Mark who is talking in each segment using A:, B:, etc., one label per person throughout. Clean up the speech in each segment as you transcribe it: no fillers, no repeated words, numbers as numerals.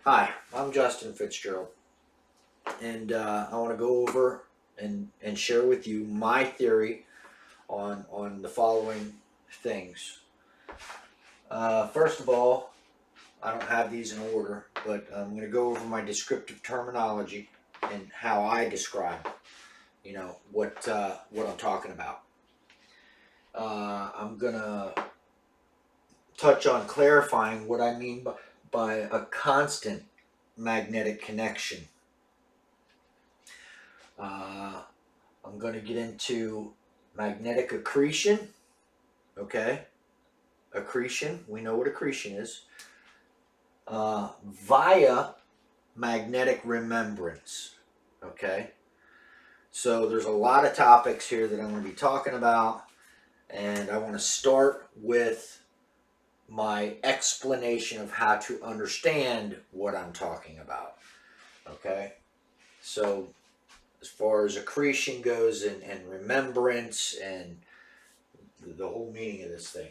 A: Hi, I'm Justin Fitzgerald, and I want to go over and share with you my theory on the following things. First of all, I don't have these in order, but I'm going to go over my descriptive terminology and how I describe, what I'm talking about. I'm going to touch on clarifying what I mean by a constant magnetic connection. Uh, I'm going to get into magnetic accretion. Okay, accretion. We know what accretion is. Via magnetic remembrance. Okay, so there's a lot of topics here that I'm going to be talking about, and I want to start with my explanation of how to understand what I'm talking about. Okay, so as far as accretion goes and remembrance and the whole meaning of this thing.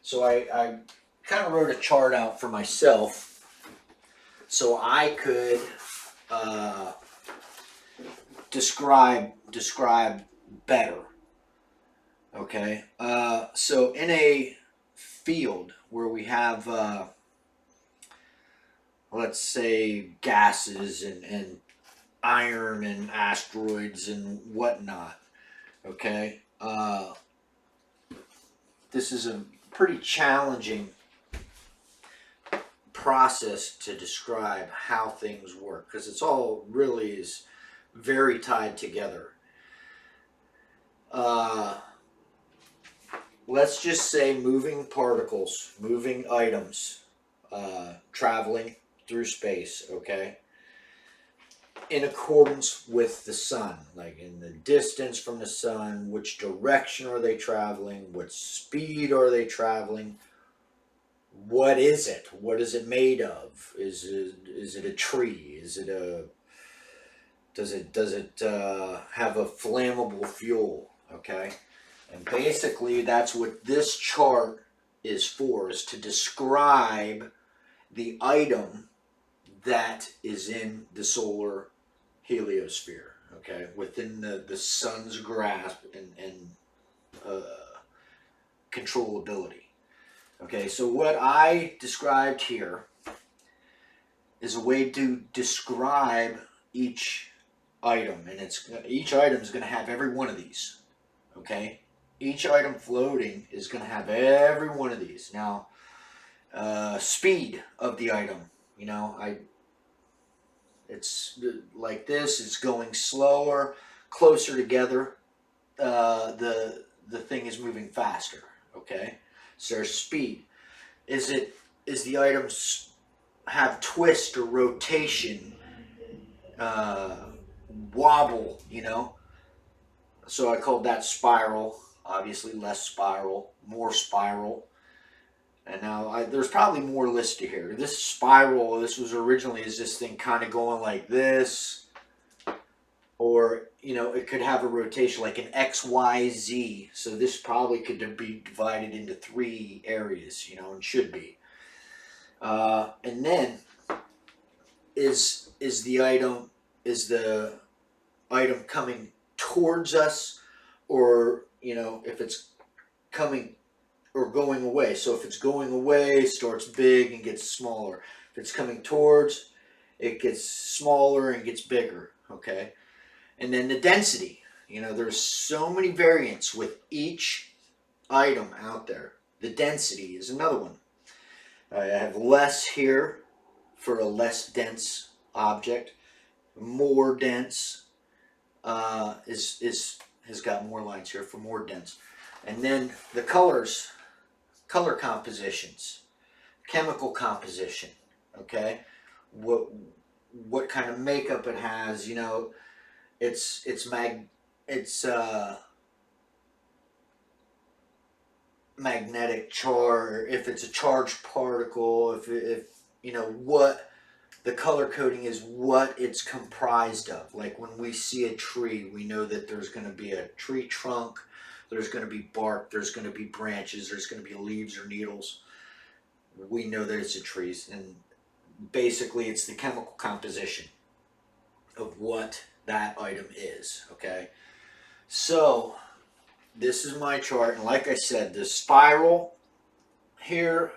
A: So I kind of wrote a chart out for myself so I could uh, describe better. Okay, so in a field where we have let's say gases and iron and asteroids and whatnot. Okay, this is a pretty challenging process to describe how things work because it's all really is very tied together. Uh, let's just say moving particles, moving items, traveling through space, okay? In accordance with the sun, like in the distance from the sun, which direction are they traveling, what speed are they traveling, what is it? What is it made of? Is it a tree? Is it a does it have a flammable fuel? Okay, and basically that's what this chart is for: is to describe the item that is in the solar heliosphere. Okay, within the sun's grasp and uh, controllability. Okay, so what I described here is a way to describe each item, and each item is going to have every one of these. Okay, each item floating is going to have every one of these. Now, speed of the item, it's like this. It's going slower, closer together. The thing is moving faster. Okay, so there's speed. Is the items have twist or rotation, uh, wobble, So I called that spiral. Obviously, less spiral, more spiral. And now there's probably more listed here. This spiral, this was originally is this thing kind of going like this, or it could have a rotation like an X, Y, Z. So this probably could be divided into three areas, and should be. And then is the item is the item coming towards us, or if it's coming or going away. So if it's going away, it starts big and gets smaller. If it's coming towards, it gets smaller and gets bigger. Okay, and then the density. There's so many variants with each item out there. The density is another one. I have less here for a less dense object. More dense is has got more lines here for more dense, and then the color compositions, chemical composition. Okay, what kind of makeup it has. It's magnetic charge. If it's a charged particle, if what the color coding is, what it's comprised of. Like when we see a tree, we know that there's going to be a tree trunk, there's going to be bark, there's going to be branches, there's going to be leaves or needles. We know that it's a tree, and basically it's the chemical composition of what that item is, okay? So this is my chart, and like I said, the spiral here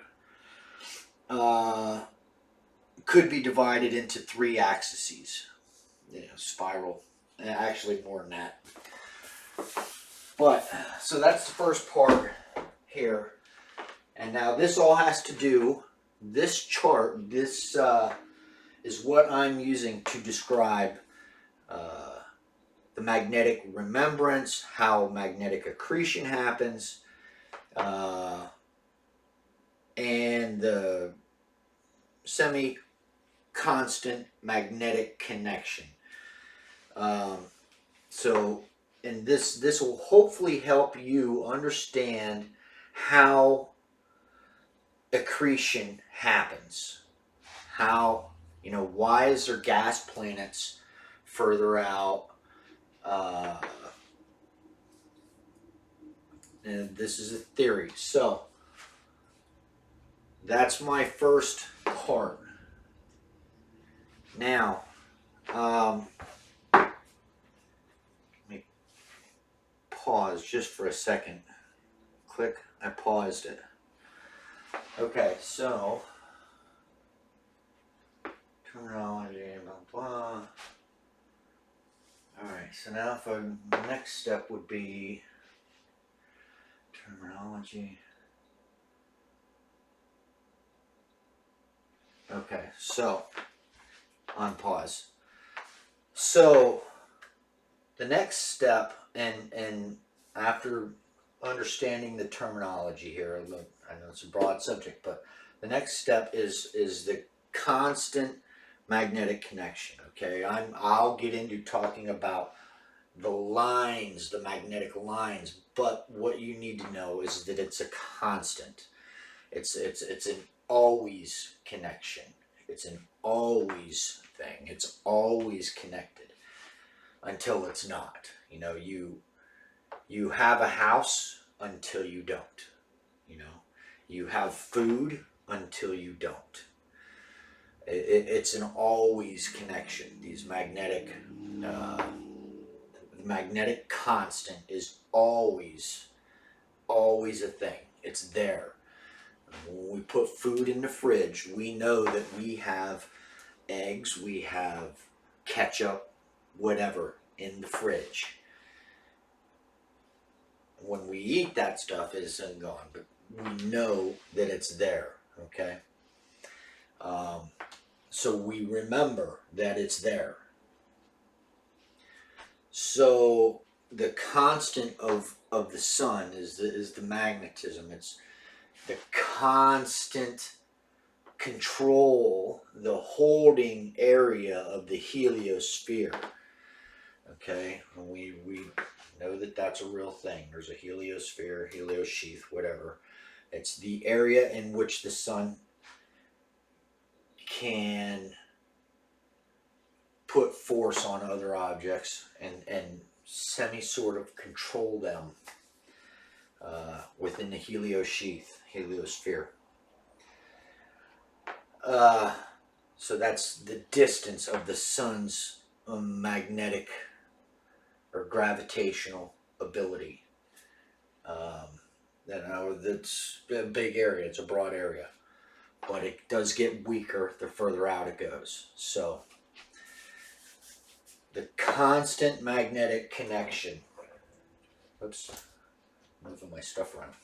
A: could be divided into 3 axes. Spiral, actually more than that. But, so that's the first part here. And now this all has to do, this chart, this is what I'm using to describe the magnetic remembrance, how magnetic accretion happens, and the semi-constant magnetic connection. So, and this will hopefully help you understand how accretion happens. How, why is there gas planets further out? And this is a theory. So, that's my first part. Now, let me pause just for a second. Click, I paused it. Okay, so, terminology, blah, blah. Alright, so now the next step would be terminology. Okay, so, on pause. So, the next step, and after understanding the terminology here, I know it's a broad subject, but the next step is the constant magnetic connection. Okay, I'll get into talking about the lines, the magnetic lines, but what you need to know is that it's a constant. It's an always connection. It's an always thing. It's always connected until it's not. You have a house until you don't. You have food until you don't. It's an always connection. These magnetic, the magnetic constant is always a thing. It's there. When we put food in the fridge, we know that we have eggs, we have ketchup, whatever in the fridge. When we eat that stuff, it isn't gone, but we know that it's there, okay? So we remember that it's there. So the constant of the sun is the magnetism. It's the constant control, the holding area of the heliosphere. Okay, and we know that that's a real thing. There's a heliosphere, heliosheath, whatever. It's the area in which the sun can put force on other objects and sort of control them within the heliosphere. So that's the distance of the sun's magnetic or gravitational ability. That's a big area. It's a broad area, but it does get weaker the further out it goes. So the constant magnetic connection. Oops, moving my stuff around.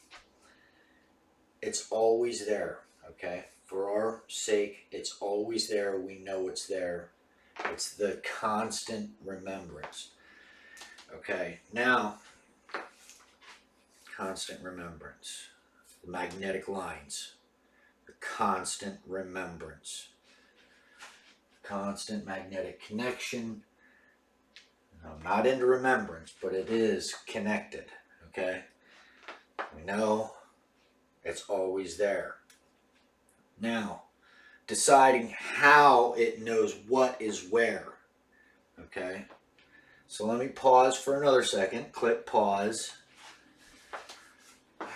A: It's always there. Okay, for our sake, it's always there. We know it's there. It's the constant remembrance. Okay, now, constant remembrance. The magnetic lines. The constant remembrance. Constant magnetic connection. I'm not into remembrance, but it is connected. Okay? We know it's always there. Now, deciding how it knows what is where. Okay? So let me pause for another second. Click pause. Okay.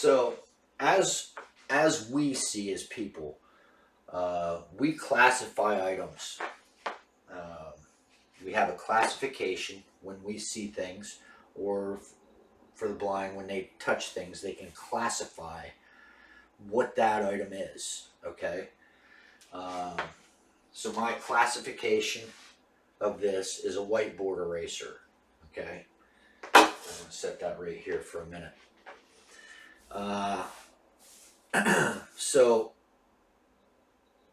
A: So as we see as people, we classify items. Um, we have a classification when we see things, or for the blind, when they touch things, they can classify what that item is. Okay. Um, so my classification of this is a whiteboard eraser. Okay. I'm gonna set that right here for a minute. So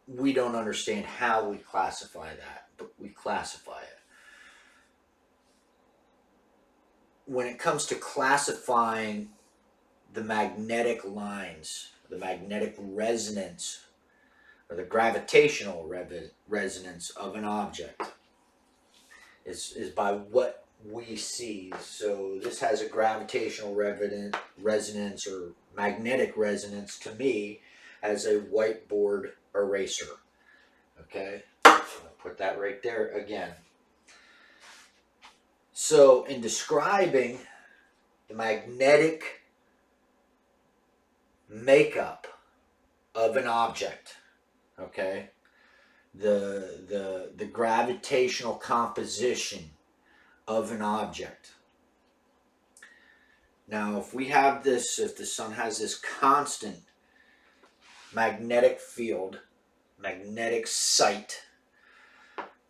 A: we don't understand how we classify that, but we classify it. When it comes to classifying the magnetic lines, the magnetic resonance, or the gravitational resonance of an object, is by what we see. So this has a gravitational resonance or magnetic resonance to me as a whiteboard eraser. Okay, so I'll put that right there again. So in describing the magnetic makeup of an object, okay, the gravitational composition of an object. Now, if we have this, if the sun has this constant magnetic field, magnetic site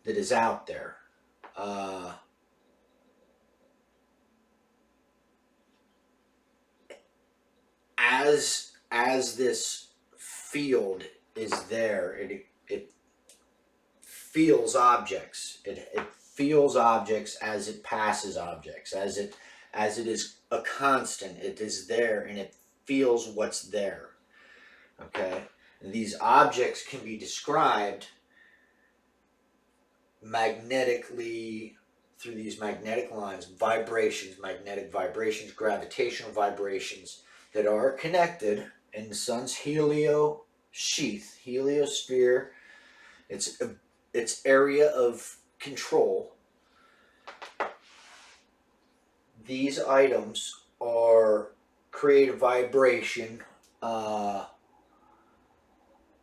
A: that is out there, as this field is there, it feels objects. It feels objects as it passes objects, as it is a constant. It is there and it feels what's there. Okay, and these objects can be described magnetically through these magnetic lines, vibrations, magnetic vibrations, gravitational vibrations that are connected in the sun's heliosphere, its area of control. These items create a vibration of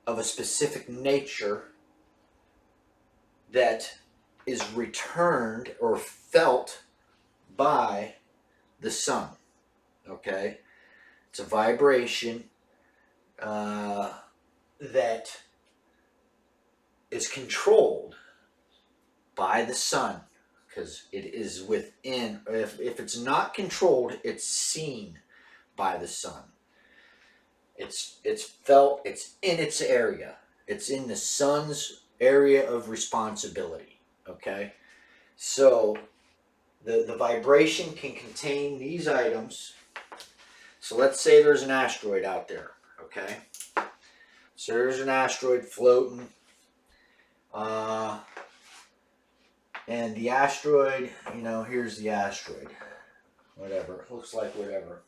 A: a specific nature that is returned or felt by the sun. Okay, it's a vibration that is controlled by the sun, because it is within. If it's not controlled, it's seen by the sun. It's felt. It's in its area. It's in the sun's area of responsibility. Okay, so the vibration can contain these items. So let's say there's an asteroid out there. Okay, so there's an asteroid floating. And the asteroid, here's the asteroid. Whatever, looks like whatever.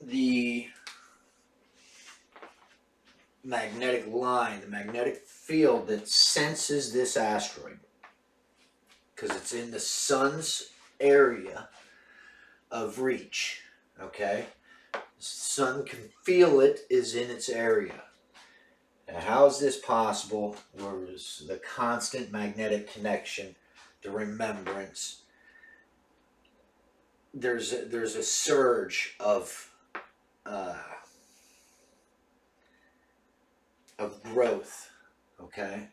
A: The magnetic line, the magnetic field that senses this asteroid, because it's in the sun's area of reach. Okay, the sun can feel it is in its area. Now, how is this possible? Whereas the constant magnetic connection, the remembrance, there's a surge of growth, okay,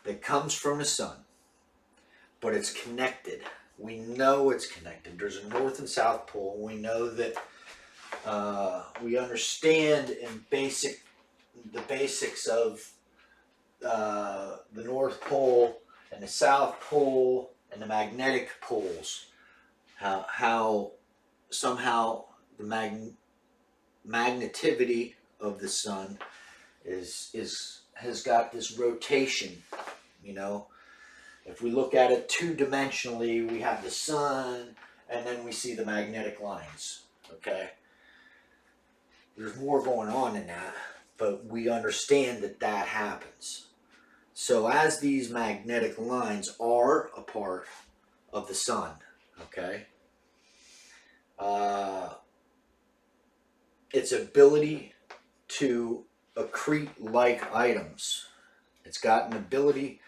A: that comes from the sun, but it's connected. We know it's connected. There's a north and south pole. We know that we understand in the basics of the North Pole and the South Pole and the magnetic poles. How somehow the magnetivity of the sun has got this rotation. If we look at it two-dimensionally, we have the sun, and then we see the magnetic lines. Okay, there's more going on in that, but we understand that happens. So as these magnetic lines are a part of the sun, okay, its ability to accrete like items. It's got an ability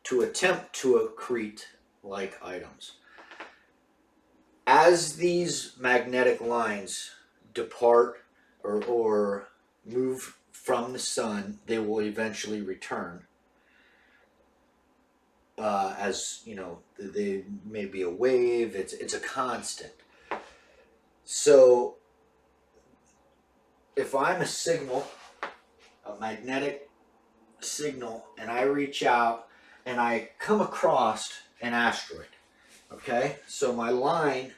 A: to attempt to accrete like items. As these magnetic lines depart or move from the sun, they will eventually return. As you know, they may be a wave. It's a constant. So if I'm a signal, a magnetic signal, and I reach out and I come across an asteroid, okay? So my line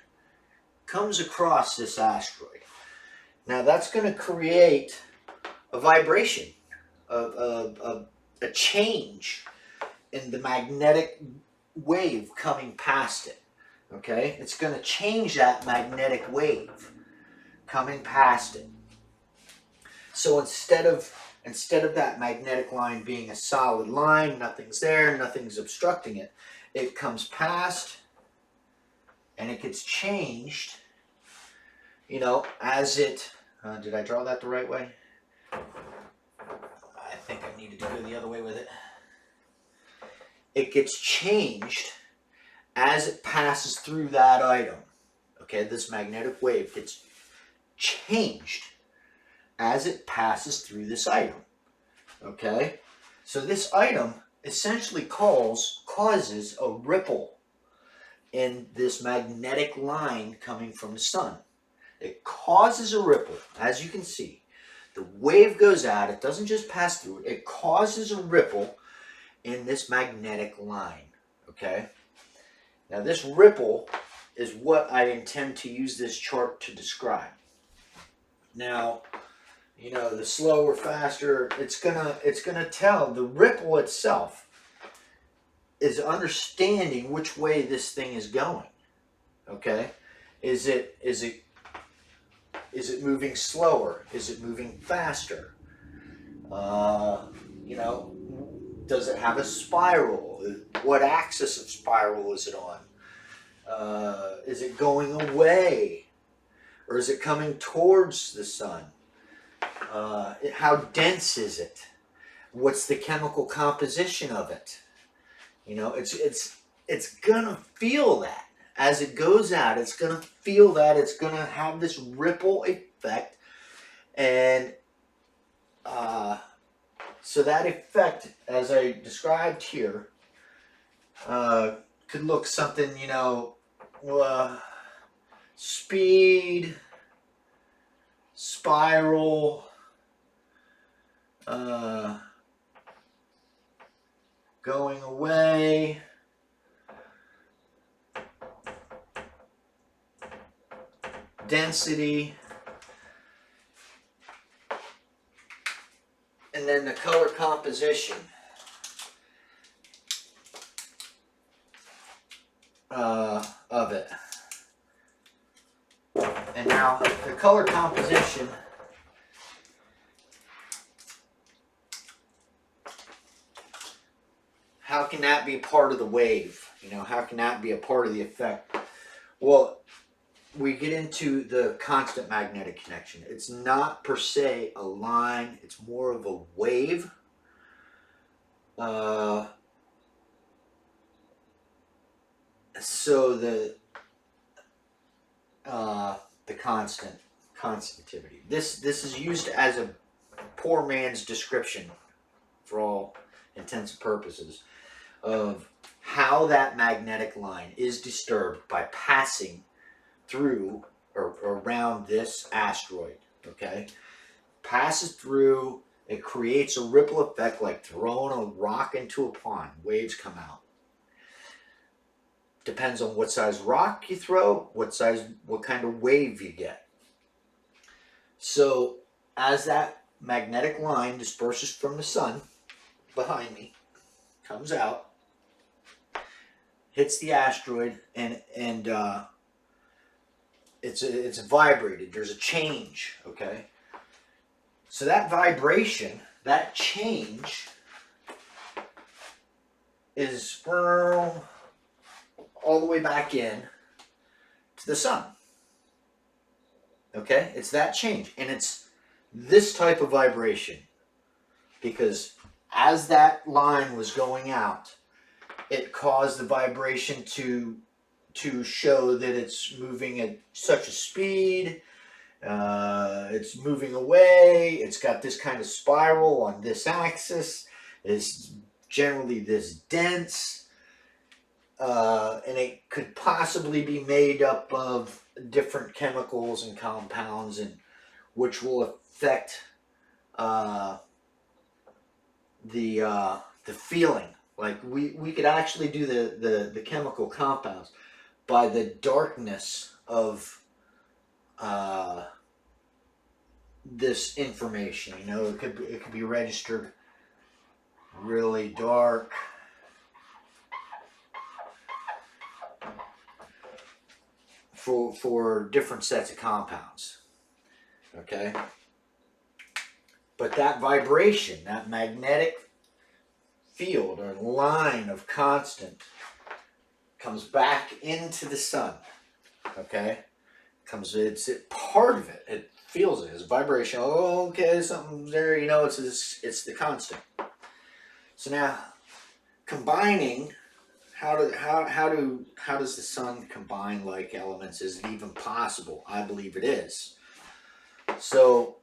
A: comes across this asteroid. Now that's going to create a vibration, a change in the magnetic wave coming past it, okay? It's going to change that magnetic wave coming past it. So instead of that magnetic line being a solid line, nothing's there, nothing's obstructing it, it comes past and it gets changed, you know, as it, did I draw that the right way? I think I needed to go the other way with it. It gets changed as it passes through that item. Okay, this magnetic wave gets changed as it passes through this item. Okay, so this item essentially causes a ripple in this magnetic line coming from the sun. It causes a ripple, as you can see. The wave goes out, it doesn't just pass through it, it causes a ripple in this magnetic line. Okay, now this ripple is what I intend to use this chart to describe. Now, you know, the slower, faster, it's gonna tell. The ripple itself is understanding which way this thing is going. Okay, is it moving slower? Is it moving faster? You know, does it have a spiral? What axis of spiral is it on? Is it going away, or is it coming towards the sun? How dense is it? What's the chemical composition of it? You know, it's gonna feel that as it goes out. It's gonna feel that. It's gonna have this ripple effect, and so that effect, as I described here, could look something, you know, speed, spiral, going away, density, and then the color composition of it. And now the color composition how can that be part of the wave? You know, how can that be a part of the effect? Well, we get into the constant magnetic connection. It's not per se a line, it's more of a wave. So the constantivity. This is used as a poor man's description, for all intents and purposes, of how that magnetic line is disturbed by passing through or around this asteroid. Okay, passes through. It creates a ripple effect, like throwing a rock into a pond. Waves come out. Depends on what size rock you throw, what kind of wave you get. So as that magnetic line disperses from the sun behind me, comes out, hits the asteroid, and it's vibrated. There's a change. Okay, so that vibration, that change, is all the way back in to the sun. Okay, it's that change, and it's this type of vibration because as that line was going out, it caused the vibration to show that it's moving at such a speed. It's moving away. It's got this kind of spiral on this axis. It's generally this dense, and it could possibly be made up of different chemicals and compounds, and which will affect uh, the feeling. Like we could actually do the chemical compounds by the darkness of this information. You know, it could be registered really dark. For different sets of compounds. Okay? But that vibration, that magnetic field or line of constant comes back into the sun. Okay? It's part of it. It feels it. It's vibration. Oh, okay, something's there. You know, it's the constant. So now, combining, how does the sun combine like elements? Is it even possible? I believe it is. So,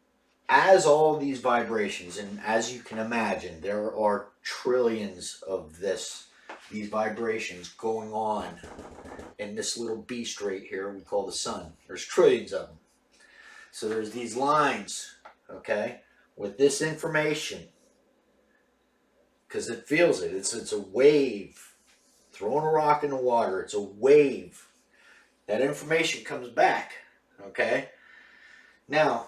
A: as all these vibrations, and as you can imagine, there are trillions of these vibrations going on in this little beast right here we call the sun. There's trillions of them. So there's these lines, okay, with this information, because it feels it. It's a wave. Throwing a rock in the water, it's a wave. That information comes back, okay? Now,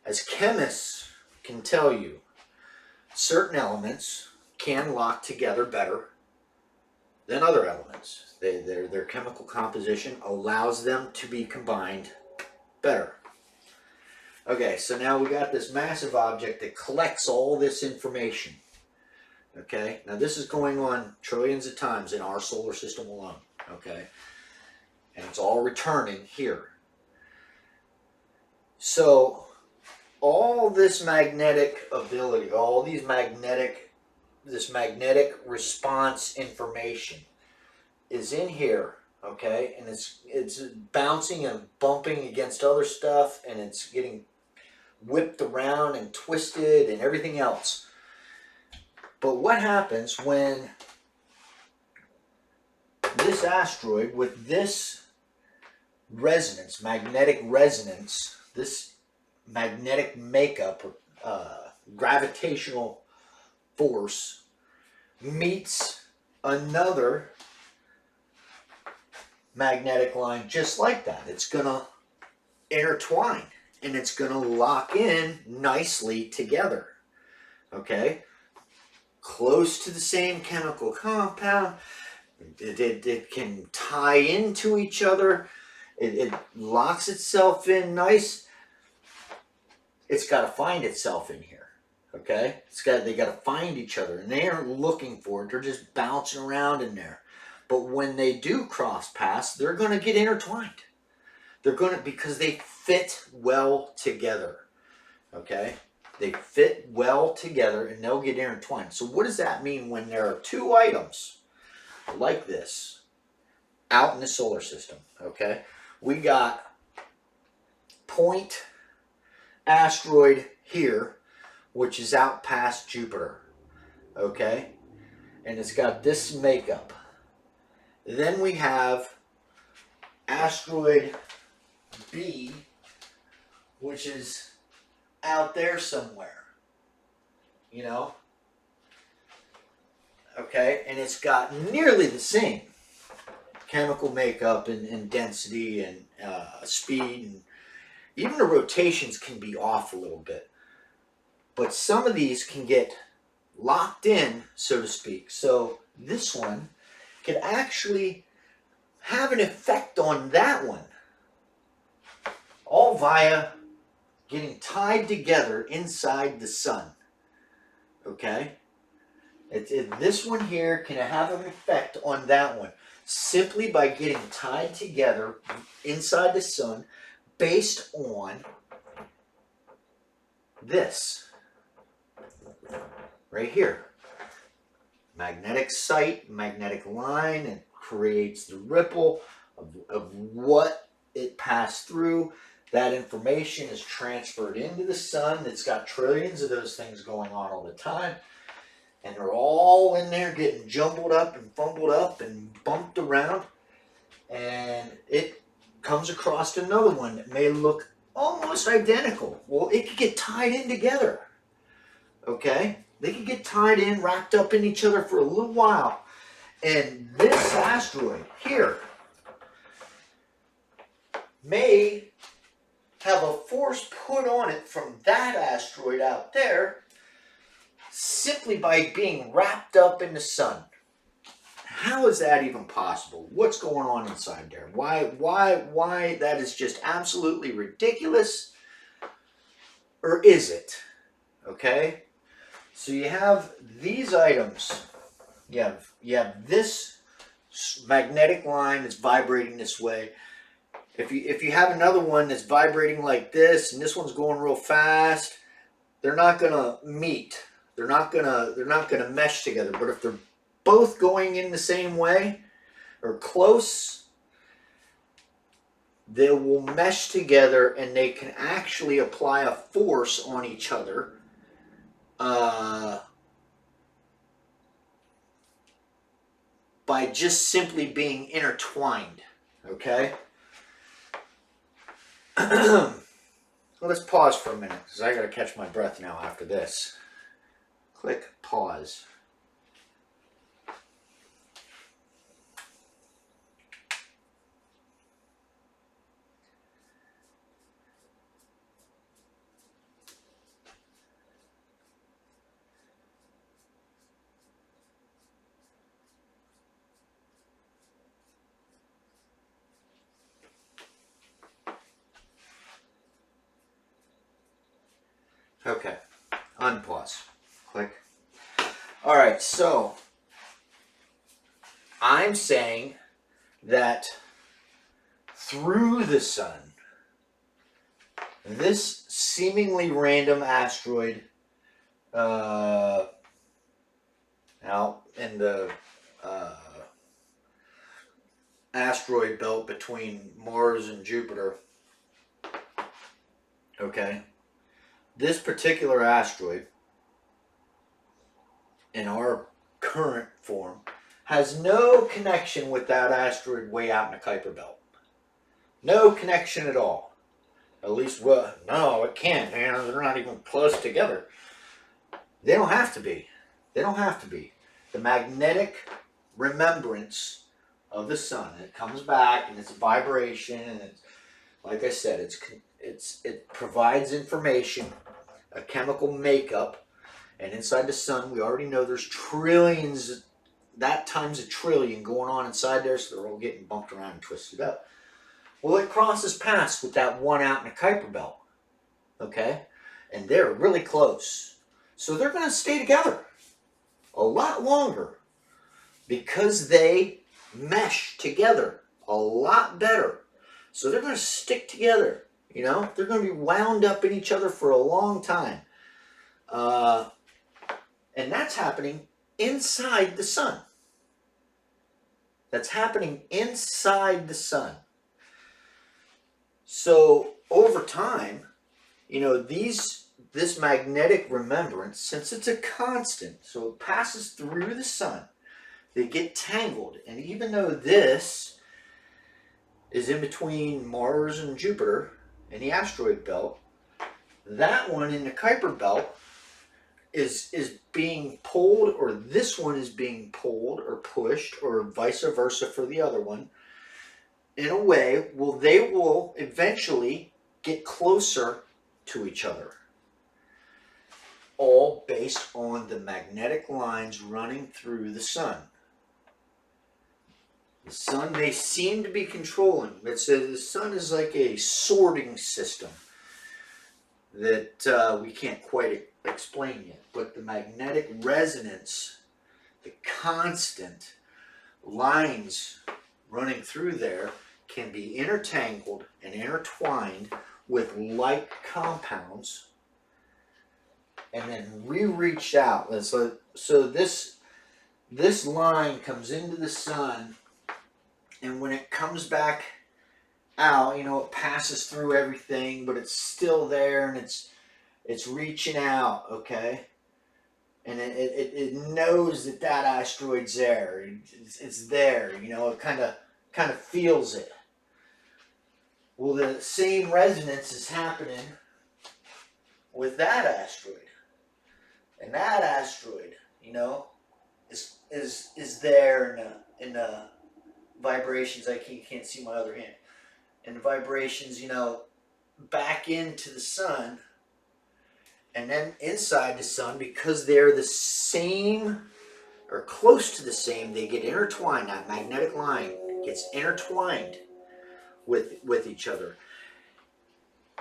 A: as chemists can tell you, certain elements can lock together better than other elements. Their chemical composition allows them to be combined better. Okay, so now we got this massive object that collects all this information. Okay, now this is going on trillions of times in our solar system alone. Okay, and it's all returning here. So all this magnetic ability, all these this magnetic response information is in here. Okay, and it's bouncing and bumping against other stuff, and it's getting whipped around and twisted and everything else. But what happens when this asteroid with this resonance, magnetic resonance, this magnetic makeup, gravitational force meets another magnetic line just like that? It's going to intertwine and it's going to lock in nicely together. Okay? Close to the same chemical compound. It can tie into each other. It locks itself in nice. It's got to find itself in here. Okay? They got to find each other, and they aren't looking for it. They're just bouncing around in there. But when they do cross paths, they're going to get intertwined. They're going to, because they fit well together. Okay? They fit well together and they'll get intertwined. So what does that mean when there are two items like this out in the solar system? Okay? We got point asteroid here, which is out past Jupiter. Okay? And it's got this makeup. Then we have asteroid B, which is out there somewhere, you know? Okay, and it's got nearly the same chemical makeup and density and speed, and even the rotations can be off a little bit. But some of these can get locked in, so to speak. So this one could actually have an effect on that one, all via getting tied together inside the sun. Okay? This one here can have an effect on that one simply by getting tied together inside the sun, based on this right here. Magnetic site, magnetic line, and creates the ripple of what it passed through. That information is transferred into the sun. It's got trillions of those things going on all the time. And they're all in there getting jumbled up and fumbled up and bumped around. And it comes across another one that may look almost identical. Well, it could get tied in together. Okay? They could get tied in, wrapped up in each other for a little while. And this asteroid here may have a force put on it from that asteroid out there simply by being wrapped up in the sun. How is that even possible? What's going on inside there? Why that is just absolutely ridiculous? Or is it? Okay? So you have these items. You have this magnetic line that's vibrating this way. If you have another one that's vibrating like this, and this one's going real fast, they're not gonna meet. They're not gonna mesh together. But if they're both going in the same way or close, they will mesh together, and they can actually apply a force on each other. By just simply being intertwined. Okay? Let's pause for a minute, because I got to catch my breath now after this. Click pause. Okay, unpause. Click. All right, so I'm saying that through the sun, this seemingly random asteroid out in the asteroid belt between Mars and Jupiter, okay? This particular asteroid, in our current form, has no connection with that asteroid way out in the Kuiper belt. No connection at all. At least, well, no, it can't. You know, they're not even close together. They don't have to be. They don't have to be. The magnetic remembrance of the sun, it comes back, and it's a vibration, and it's, like I said, it provides information, a chemical makeup, and inside the sun, we already know there's trillions, that times a trillion going on inside there, so they're all getting bumped around and twisted up. Well, it crosses paths with that one out in the Kuiper belt, okay? And they're really close. So they're going to stay together a lot longer because they mesh together a lot better. So they're going to stick together, you know? They're going to be wound up in each other for a long time. And that's happening inside the sun. That's happening inside the sun. So over time, you know, this magnetic remembrance, since it's a constant, so it passes through the sun, they get tangled. And even though this is in between Mars and Jupiter in the asteroid belt, that one in the Kuiper belt is being pulled, or this one is being pulled or pushed, or vice versa for the other one, in a way, well, they will eventually get closer to each other. All based on the magnetic lines running through the sun. The sun, they seem to be controlling. It says the sun is like a sorting system that we can't quite explain yet. But the magnetic resonance, the constant lines running through there, can be intertangled and intertwined with like compounds, and then we reach out. And so this line comes into the sun, and when it comes back out, you know, it passes through everything, but it's still there, and it's reaching out, okay? And it knows that that asteroid's there. It's there, you know. It kind of feels it. Well, the same resonance is happening with that asteroid, and that asteroid, you know, is there in the vibrations. You can't see my other hand. And the vibrations, you know, back into the sun. And then inside the sun, because they're the same or close to the same, they get intertwined. That magnetic line gets intertwined with each other.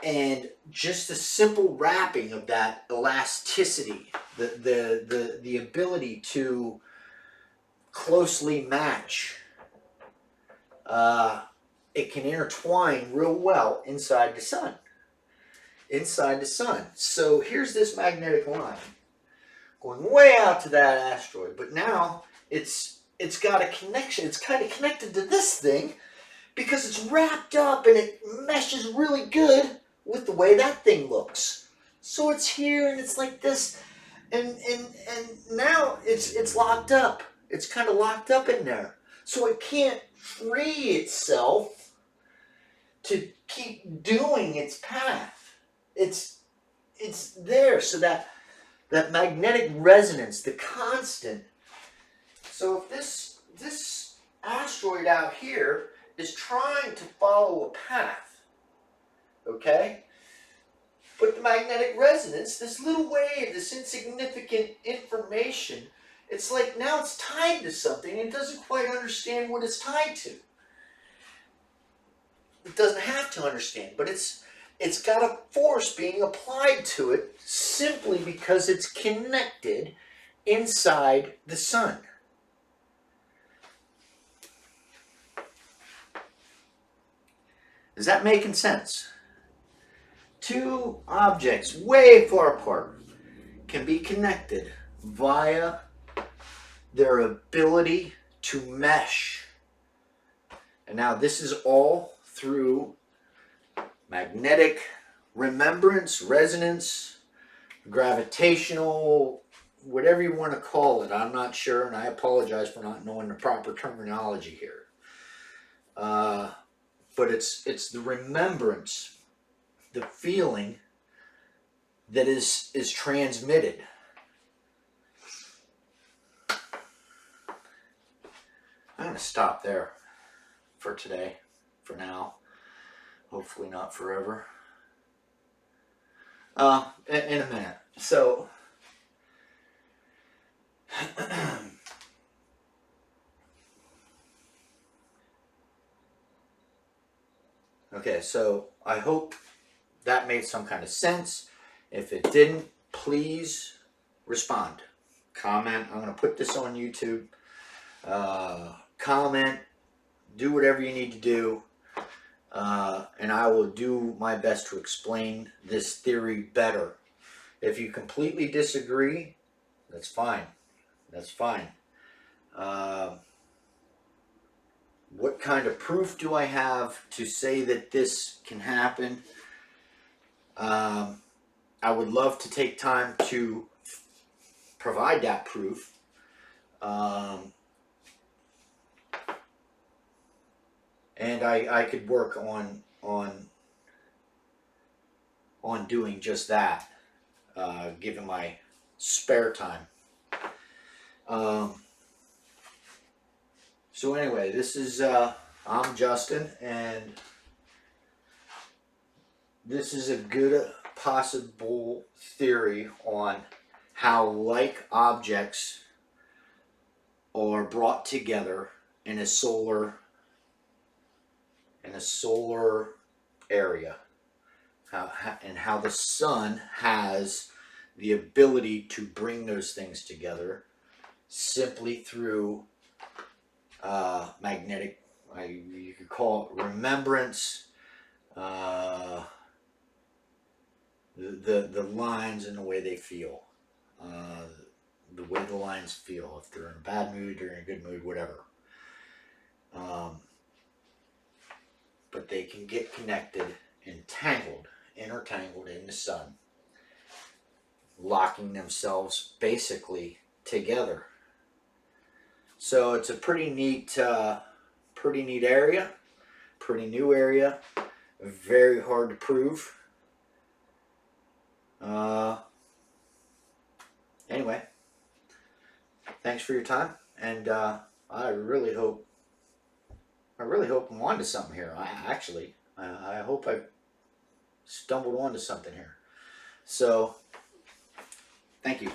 A: And just the simple wrapping of that elasticity, the ability to closely match, it can intertwine real well inside the sun. So here's this magnetic line going way out to that asteroid, but now it's got a connection. It's kind of connected to this thing because it's wrapped up and it meshes really good with the way that thing looks. So it's here and it's like this, and now it's locked up. It's kind of locked up in there, so it can't free itself to keep doing its path. It's there, so that magnetic resonance, the constant. So if this asteroid out here is trying to follow a path, okay, but the magnetic resonance, this little wave, this insignificant information, it's like now it's tied to something and it doesn't quite understand what it's tied to. It doesn't have to understand, but it's got a force being applied to it simply because it's connected inside the sun. Is that making sense? Two objects way far apart can be connected via their ability to mesh. And now this is all through magnetic remembrance, resonance, gravitational, whatever you want to call it. I'm not sure, and I apologize for not knowing the proper terminology here. But it's the remembrance, the feeling that is transmitted. I'm going to stop there for today, for now. Hopefully not forever. In a minute. So, okay, so I hope that made some kind of sense. If it didn't, please respond. Comment. I'm going to put this on YouTube. Comment. Do whatever you need to do. And I will do my best to explain this theory better. If you completely disagree, that's fine. That's fine. What kind of proof do I have to say that this can happen? I would love to take time to provide that proof. And I could work on doing just that, given my spare time. So anyway, this is I'm Justin, and this is a good possible theory on how like objects are brought together in a solar area, and how the sun has the ability to bring those things together simply through magnetic You could call it remembrance. The lines and the way they feel. The way the lines feel. If they're in a bad mood, they're in a good mood, whatever. But they can get connected, entangled, intertangled in the sun, locking themselves basically together. So it's a pretty neat area, pretty new area, very hard to prove. Anyway, thanks for your time, and I really hope I'm onto something here. I hope I stumbled onto something here. So, thank you.